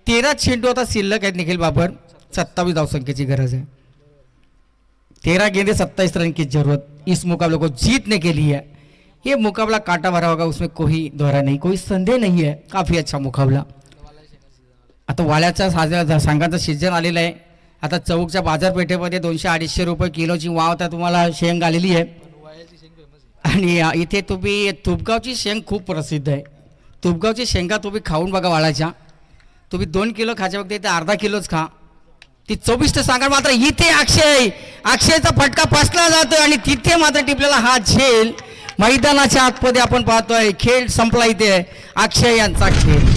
13 चेंडू आता शिल्लक आहेत निखिल बाबर. 27 धावसंख्येची गरज है. 13 गेंदे 27 रन की जरूरत. इस मुकाबले को जीतने के लिए ये मुकाबला कांटा भरा होगा, उसमें कोई दोहरा नहीं, कोई संदेह नहीं है. काफी अच्छा मुकाबला. आता वाळ्याच्या सांगाचा सीजन आलेला आहे. आता चौकच्या बाजारपेठेमध्ये 200-250 रुपये किलोची वाव आता तुम्हाला शेंग आलेली आहे. आणि इथे तुम्ही तुपगावची शेंग खूप प्रसिद्ध आहे. तुपगावची शेंगा तुम्ही खाऊन बघा. वाळाच्या तुम्ही 2 किलो खायच्या वक्ती इथे अर्धा किलोच खा. ती 24 सांगा. मात्र इथे अक्षयचा फटका फसला जातोय आणि तिथे मात्र टिपलेला हा झेल. मैदानाच्या आतमध्ये आपण पाहतोय खेळ संपला. इथे अक्षय यांचा खेळ.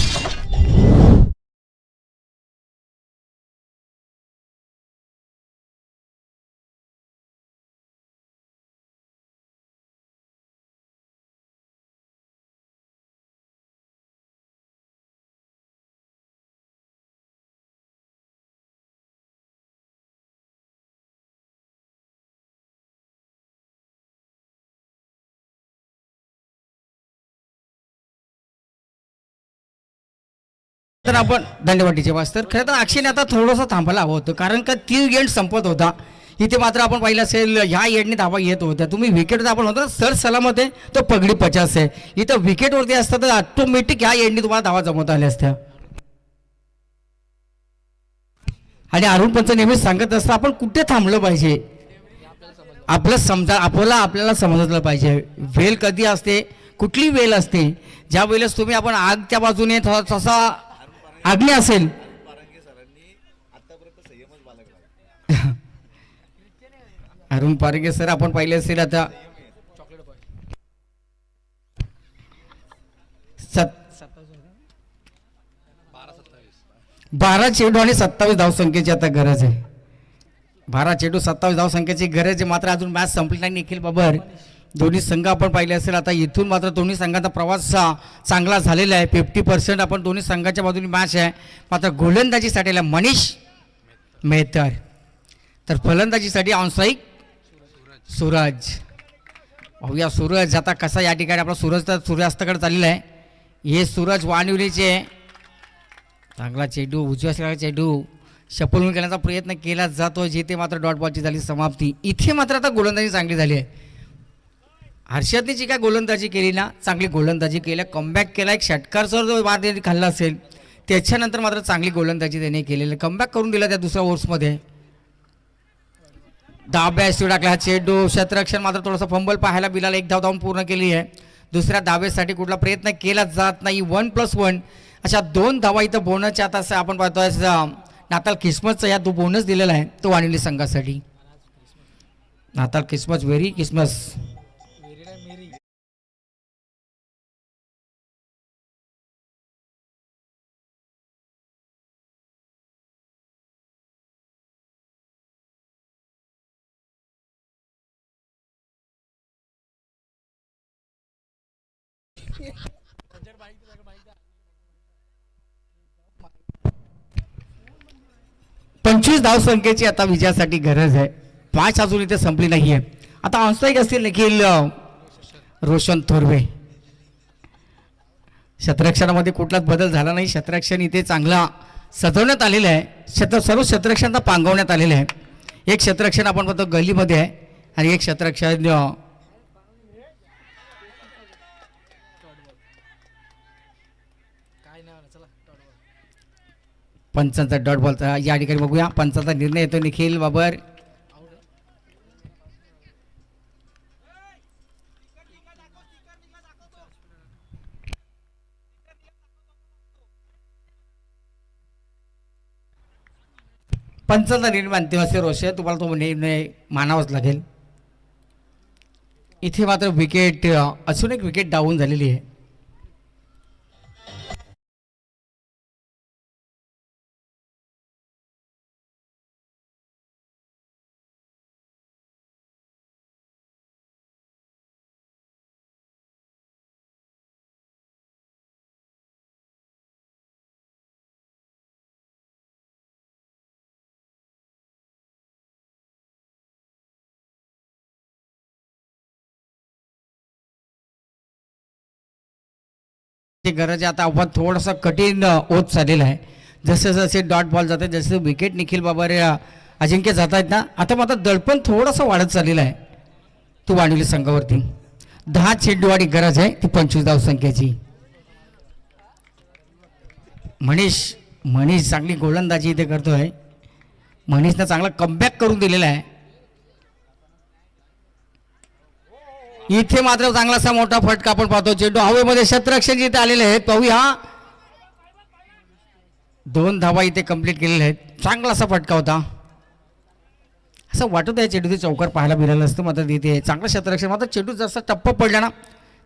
तर आपण दंडवटीचे मास्तर. खरं तर अक्षयने आता थोडंसं थांबायला हवं होतं, कारण का 3 एंड संपत होता. इथे मात्र आपण पाहिलं असेल ह्या एंडने धावा येत होत्या. तुम्ही विकेट आपण होतो ना सर सलामत आहे तो पगडी 50 आहे. इथं विकेटवरती असतं तर ऑटोमॅटिक ह्या एंडने तुम्हाला धावा जमवता आल्या असत्या. आणि अरुण पंच नेहमीच सांगत असतं आपण कुठे थांबलं पाहिजे. आपल्याला समजलं पाहिजे वेल कधी असते, कुठली वेल असते. ज्या वेळेस तुम्ही आपण आगच्या बाजूने तसा आग्ने असेल अरुण पारगे सर आपण पाहिले असेल आता 12 चेंडू आणि 27 धावसंख्येची आता गरज आहे. 12 चेंडू 27 धावसंख्येची गरज आहे. मात्र अजून मॅच संपली नाही निखिल बाबर. दोन्ही संघ आपण पाहिले असेल आता इथून मात्र दोन्ही संघाचा प्रवास चांगला झालेला आहे. 50% आपण दोन्ही संघाच्या बाजूने मॅच आहे. मात्र गोलंदाजीसाठी मनीष मेहतर, तर फलंदाजीसाठी ऑनस्ट्राईक सूरज. पाहूया सूरज आता कसा या ठिकाणी आपला सूरज तर सूर्यास्ताकडे चाललेला आहे. हे सूरज वाणिवलीचे चांगला चेंडू उजव्या चेंडू शपलून करण्याचा प्रयत्न केला जातो. जिथे मात्र डॉट बॉलची झाली समाप्ती. इथे मात्र आता गोलंदाजी चांगली झाली आहे. हर्षदने जी काय गोलंदाजी केली ना, चांगली गोलंदाजी केल्या, कमबॅक केला. एक षटकारचा जो बाद खाल्ला असेल त्याच्यानंतर मात्र चांगली गोलंदाजी त्याने केलेली. कमबॅक करून दिला त्या दुसऱ्या ओव्हर्समध्ये. दाब्या टाकला हा चेंडू. क्षेत्ररक्षण मात्र थोडंसं फंबल पाहायला मिळालं. 1 धाव धावून पूर्ण केली आहे. दुसऱ्या धावेसाठी कुठला प्रयत्न केला जात नाही. 1+1 अशा 2 धावा इथं बोनसच्या आता आपण पाहतोय नाताल क्रिसमसचा या तो बोनस दिलेला आहे तो वाणिवली संघासाठी. नाताल क्रिसमस, व्हेरी क्रिसमस. पंचवीस धावसंख्येची आता विजयासाठी गरज आहे. 5 अजून इथे संपली नाहीये. आता ऑनस्ट्राईक असतील निखिल रोशन थोरवे. क्षेत्ररक्षणामध्ये कुठलाच बदल झाला नाही. क्षेत्ररक्षण इथे चांगला सजवण्यात आलेलं आहे. सर्व क्षेत्ररक्षणाचा पांगवण्यात आलेलं आहे. एक क्षेत्ररक्षण आपण बघतो गल्लीमध्ये आहे आणि एक क्षेत्ररक्षण पंचांचा डॉट बॉलचा या ठिकाणी बघूया. पंचांचा निर्णय येतो निखिल बाबर. पंचांचा निर्णय अंतिम असते रोशन, तुम्हाला तो निर्णय मानावाच लागेल. इथे मात्र विकेट अजून एक विकेट डाऊन झालेली आहे. ची गरज आहे. आता आव्हान थोडंसं कठीण होत चाललेलं आहे. जसे जसे डॉट बॉल जाते, जसे विकेट निखिल बाबर अजिंक्य जात आहेत ना, आता मात्र दडपण थोडंसं वाढत चाललेलं आहे तो वाणिवली संघावरती. 10 चेंडूवाडी गरज आहे ती 25 धावसंख्येची. मनीष चांगली गोलंदाजी इथे करतोय. मनीषनं चांगला कमबॅक करून दिलेला आहे. इथे मात्र चांगलासा मोठा फटका आपण पाहतो. चेंडू हवेमध्ये क्षेत्ररक्षण इथे आलेले आहेत. पाहूया, 2 धावा इथे कंप्लीट केलेल्या आहेत. चांगलासा फटका होता. असं वाटत आहे चेंडू ते चौकार पाहायला मिळालं असतं, मात्र तिथे चांगलं क्षेत्ररक्षण. मात्र चेंडू जास्त टप्प पडला ना,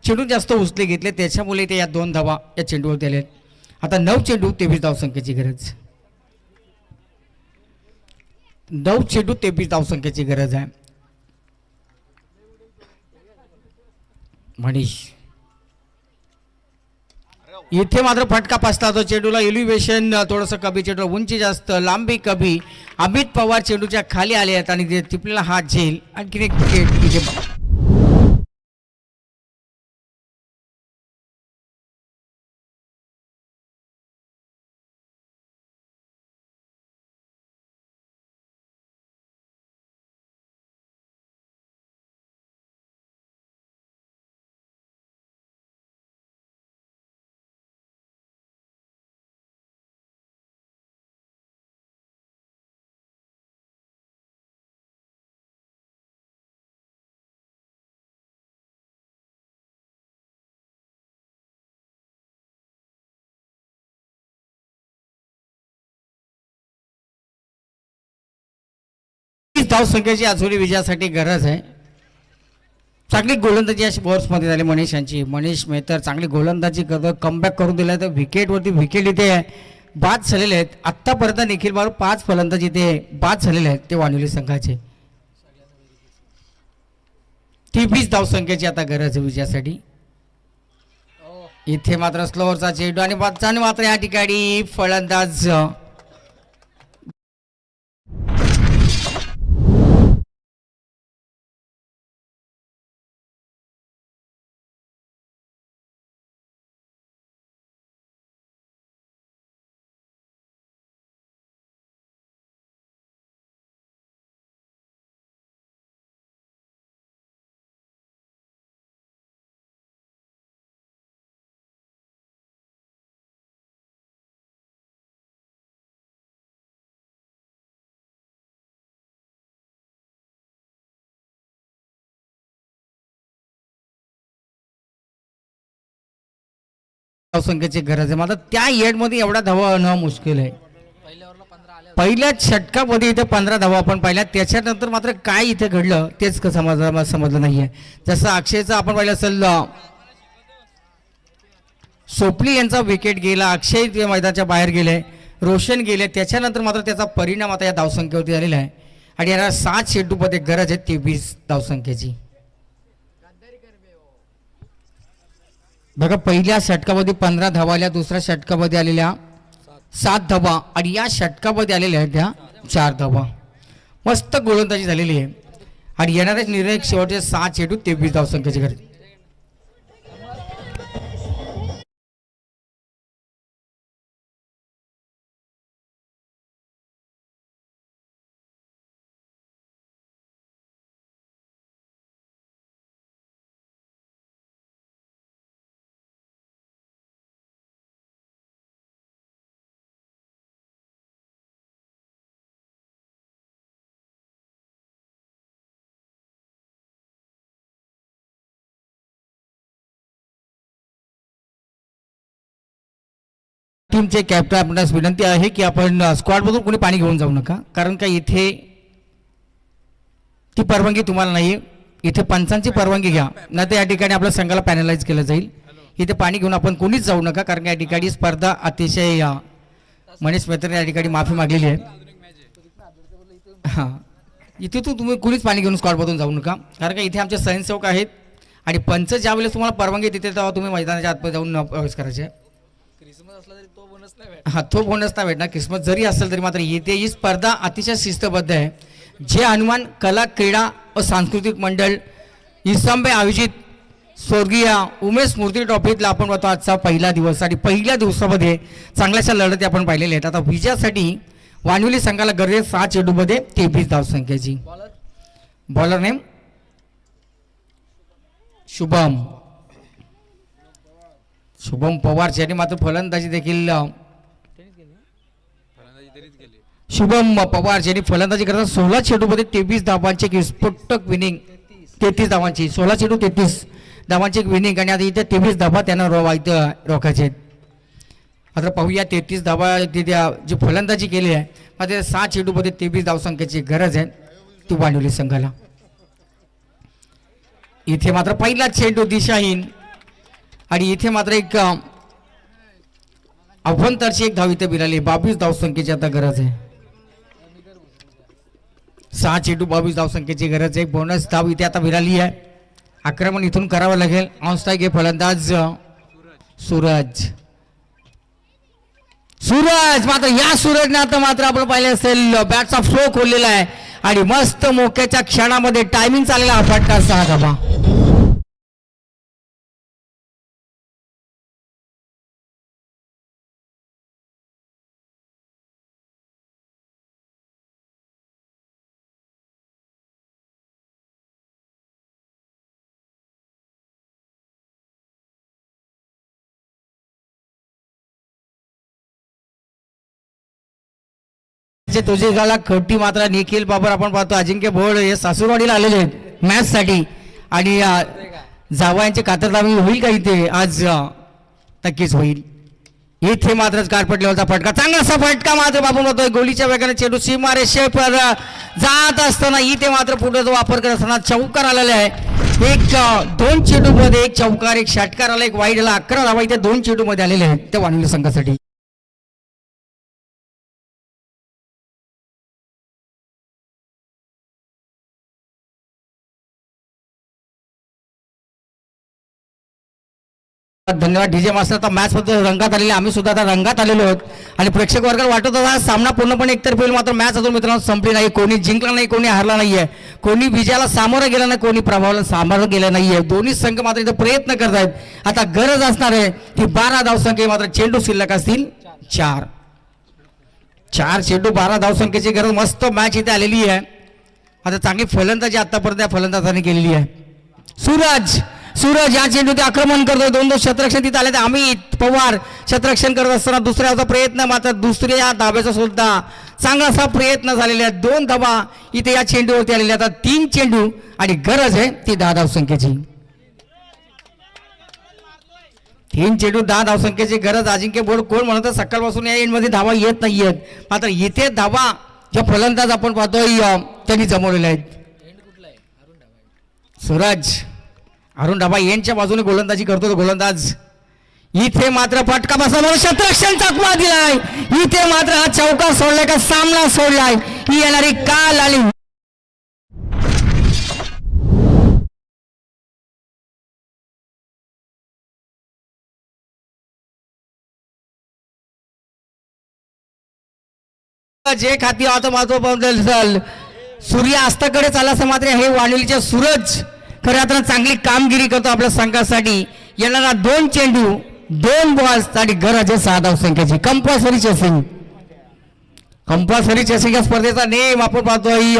चेंडू जास्त उचले घेतले, त्याच्यामुळे इथे या 2 धावा या चेंडूवरती आले आहेत. आता 9 चेंडू 23 धावसंख्येची गरज. 9 चेंडू 23 धावसंख्येची गरज आहे. मनीष इथे मात्र फटका पासला तो चेंडूला. एलिव्हेशन थोडंसं कमी, चेंडूला उंची जास्त, लांबी कमी. अमित पवार चेंडूच्या खाली आले आहेत आणि टिपलेला हात झेल. आणखीन एक विकेट इथे. धावसंख्येची अजूनही विजयासाठी गरज आहे. चांगली गोलंदाजी अशी बॉर्समध्ये झाली मनीष यांची. मनीष मेहतर चांगली गोलंदाजी करतो, कमबॅक करून दिला. तर विकेटवरती विकेट इथे बाद झालेले आहेत. आत्तापर्यंत निखिल बाबू 5 फलंदाज इथे बाद झालेले आहेत ते वाणिवली संघाचे. 23 धावसंख्येची आता गरज आहे विजयासाठी. इथे मात्र स्लोअरचा चेंडू आणि मात्र या ठिकाणी फलंदाज धावसंख्येची गरज आहे. मात्र त्या येडमध्ये एवढा धावा होणं मुश्किल आहे. पहिल्या षटकामध्ये इथे 15 धावा आपण पाहिल्या, त्याच्यानंतर मात्र काय इथे घडलं तेच समजलं नाहीये. जसं अक्षयचं आपण पाहिलं असेल, सोपली यांचा विकेट गेला, अक्षय ते मैदानाच्या बाहेर गेले, रोशन गेले, त्याच्यानंतर मात्र त्याचा परिणाम आता या धावसंख्येवरती झालेला आहे. आणि याला 7 चेंडूमध्ये गरज आहे 23 धावसंख्येची. बघा, पहिल्या षटकामध्ये 15 धावा आल्या, दुसऱ्या षटकामध्ये आलेल्या 7 धावा आणि या षटकामध्ये आलेल्या आहेत त्या 4 धावा. मस्त गोलंदाजी झालेली आहे आणि येणाऱ्या निर्णायक शेवटचे 6 चेंडू 23 धावसंख्येची गरज. टीमचे कॅप्टन आपणास विनंती आहे की आपण स्क्वॉडमधून कोणी पाणी घेऊन जाऊ नका, कारण का इथे ती परवानगी तुम्हाला नाही. इथे पंचांची परवानगी घ्या, नाही तर या ठिकाणी आपल्या संघाला पॅनलाइज केलं जाईल. इथे पाणी घेऊन आपण कोणीच जाऊ नका, कारण या ठिकाणी स्पर्धा अतिशय मनीष मित्रांनी या ठिकाणी माफी मागलेली आहे. हां, इथे तुम्ही कोणीच पाणी घेऊन स्क्वॉडमधून जाऊ नका, कारण का इथे आमचे स्वयंसेवक आहेत आणि पंच ज्यावेळेस तुम्हाला परवानगी देते तेव्हा तुम्ही मैदानाच्या आतमध्ये जाऊन प्रवेश करायचे. हां, तो बोनस नाही भेटणार. क्रिसमस जरी असेल तरी मात्र इथे ही स्पर्धा अतिशय शिस्तबद्ध आहे. जे हनुमान कला क्रीडा व सांस्कृतिक मंडळ इसंबे आयोजित स्वर्गीय उमेश मूर्ती ट्रॉफीतला आपण पाहतो आजचा पहिला दिवस आणि पहिल्या दिवसामध्ये चांगल्याशा लढती आपण पाहिलेल्या आहेत. आता विजयासाठी वानवली संघाला गरजे 6 चेंडूमध्ये 23 धावसंख्येची. बॉलर नेम शुभम पवार, ज्यांनी मात्र फलंदाजी देखील शुभम पवार ज्यांनी फलंदाजी करतात 16 चेंडूमध्ये 23 धावांची एक विस्फोटक विनिंग. 33 धावांची 16 चेंडू 33 धावांची एक विनिंग आणि आता इथे 23 धावा त्यांना रोखायचे. आता पाहूया 33 धावा जी फलंदाजी केली आहे, मात्र 6 चेंडूमध्ये 23 धावसंख्येची गरज आहे ती वाढवली संघाला. इथे मात्र पहिला चेंडू दिशाहीन आणि इथे मात्र एक अभ्यंतरची एक धाव इथे मिळाली. 22 धावसंख्येची आता गरज आहे. 6 चेंडू 22 धावसंख्येची गरज आहे. बोनस धाव इथे आता मिळाली आहे. आक्रमण इथून करावं लागेल. ऑन स्ट्राईक हे फलंदाज सूरज मात्र या सूरजने आता मात्र आपण पाहिले असेल बॅटचा फ्लो खोललेला आहे आणि मस्त मोक्याच्या क्षणामध्ये टायमिंग चाललेला हा फटका 6 धावा. तुझी गाला खट्टी मात्र निखिल बाबर आपण पाहतो अजिंक्य भोळ हे सासूरवाडीला आलेले आहेत मॅच साठी आणि जावयांची कातरदावी होईल का इथे आज? नक्कीच होईल. इथे मात्र कारपटल्यावरचा फटका चांगलासा फटका मात्र बाबू पाहतोय गोलीच्या वेगाने चेंडू सीमा रेषेवर जात असताना इथे मात्र पुढे वापर करत असताना चौकार आलेला आहे. एक 2 चेंडू मध्ये एक चौकार एक षटकार आला एक वाईड आला 11 धावा इथे 2 चेंडू मध्ये आलेले आहेत त्या वानवली संघासाठी. धन्यवाद डीजे मास्टर. आता मॅच मध्ये रंगात आलेले आम्ही सुद्धा आता रंगात आलेलो आहोत आणि प्रेक्षक वर्गाला वाटत होता सामना पूर्णपणे एकतर्फी होईल, मात्र मॅच अजून मित्रांनो संपली नाही. कोणी जिंकला नाही, कोणी हारला नाहीये, कोणी विजयाला सामोरं गेला नाही, कोणी प्रभावाला सामोरं गेलं नाहीये. दोन्ही संघ मात्र इथे प्रयत्न करत आहेत. आता गरज असणार आहे ती 12 धावसंख्ये मात्र चेंडू शिल्लक असतील 4 चेंडू 12 धावसंख्येची गरज. मस्त मॅच इथे आलेली आहे. आता चांगली फलंदाजी आतापर्यंत या फलंदाजांनी केलेली आहे. सूरज या चेंडू ते आक्रमण करतोय. 2 शतरक्षण तिथे आले. अमित पवार शतरक्षण करत असताना दुसऱ्याचा प्रयत्न मात्र दुसऱ्या धाब्याचा सुद्धा चांगलासा प्रयत्न झालेला आहे. 2 धावा इथे या चेंडूवरती आलेल्या. आता 3 चेंडू आणि गरज आहे ती 10 धावसंख्येची. 3 चेंडू 10 धावसंख्येची गरज. अजिंक्य बोर्ड कोण म्हणत सकाळपासून या एंडमध्ये धावा येत नाहीयेत, मात्र इथे धावा ज्या फलंदाज आपण पाहतोय त्यांनी जमवलेले आहेत. सूरज अरुण डाबा यांच्या बाजूने गोलंदाजी करतो तो गोलंदाज. इथे मात्र फटका बसला म्हणून शतरक्षण चकमा दिलाय. इथे मात्र हा चौकार सोडलाय का सामना सोडलाय ही येणारी काल आली. जे खाती आता महत्व सूर्य अस्ताकडे चालला मात्र हे वानवलीचे सूरज खऱ्या अर्थानं चांगली कामगिरी करतो आपल्या संघासाठी. येणारा 2 चेंडू 2 बॉल्स आणि गरज आहे 6 धावसंख्येची. कंपल्सरी चेसिंग या स्पर्धेचा नेम आपण पाहतोय.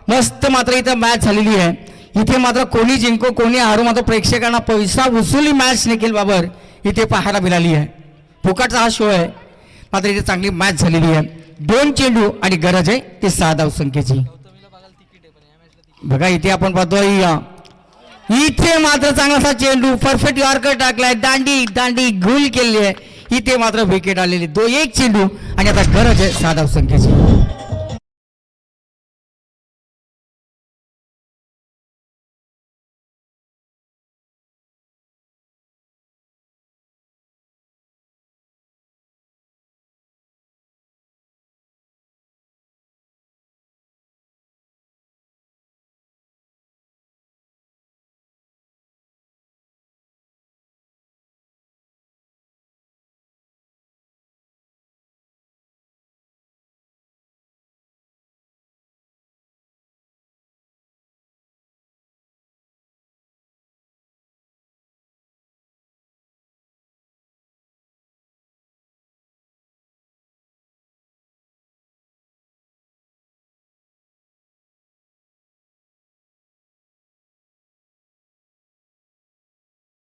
मस्त मात्र इथं मॅच झालेली आहे. इथे मात्र कोणी जिंको कोणी हारू, मात्र प्रेक्षकांना पैसा वसुली मॅच निखिल बाबर इथे पाहायला मिळाली आहे. फुकटचा हा शो आहे, मात्र इथे चांगली मॅच झालेली आहे. 2 चेंडू आणि गरज आहे ती 6 धावसंख्येची. बघा इथे आपण पाहतोय इथे मात्र चांगलासा चेंडू परफेक्ट यॉर्कर टाकलाय. दांडी गुल केली आहे. इथे मात्र विकेट आलेली 2-1 चेंडू आणि आता गरज आहे 6 धावसंख्येची.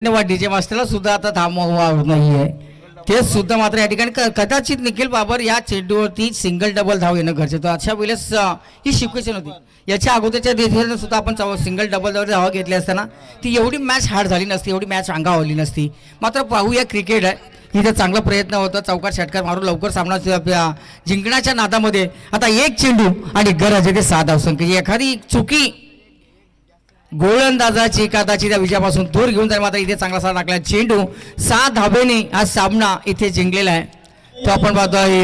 धन्यवाद डीजे मास्टरला सुद्धा आता थांबवा नाहीये ते सुद्धा मात्र या ठिकाणी कदाचित निखिल बाबर या चेंडूवरती सिंगल डबल धाव येणं गरजेचं अशा वेळेस ही सिच्युएशन होती. याच्या अगोदरच्या दिवसानं सुद्धा आपण सिंगल डबल धावा घेतली असताना ती एवढी मॅच हार्ड झाली नसती, एवढी मॅच अंगावली नसती. मात्र पाहूया क्रिकेट आहे इथं चांगला प्रयत्न होता, चौकार षटकार मारून लवकर सामना जिंकण्याच्या नादामध्ये आता 1 चेंडू आणि गरज आहे ते 6 धावसंख्येची. एखादी चुकी गोलंदाजाची कदाचित त्या विजयापासून दूर घेऊन जाईल. मात्र इथे चांगला साथ टाकला चेंडू 6 धावेने हा सामना इथे जिंकलेला आहे. तो आपण पाहतोय